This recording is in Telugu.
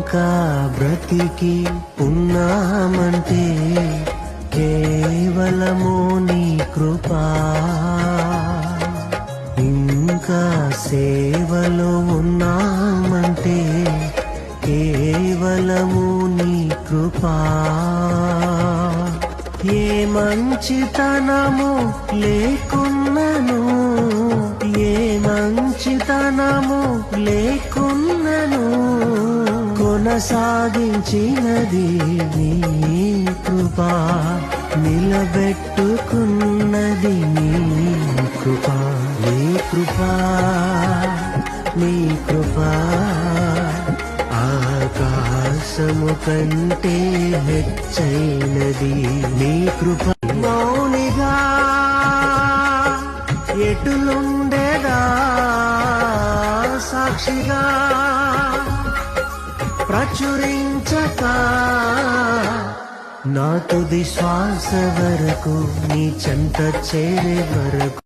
ఇంకా బ్రతికి ఉన్నామంటే కేవలము నీ కృపా. ఇంకా సేవలో ఉన్నామంటే కేవలము నీ కృపా. ఏ మంచితనము లేకున్నను, ఏ మంచితనము లేకున్నను, కొనసాగించినది నీ కృపా. నిలబెట్టుకున్నది నీ కృపా. నీ కృపా, నీ కృపా ఆకాశము కంటే హెచ్చైనది. నీ కృప. మౌనిగా ఎటులుండేదా సాక్షిగా ప్రచురించక నా తుది శ్వాస వరకు నీ చెంత చేరే వరకు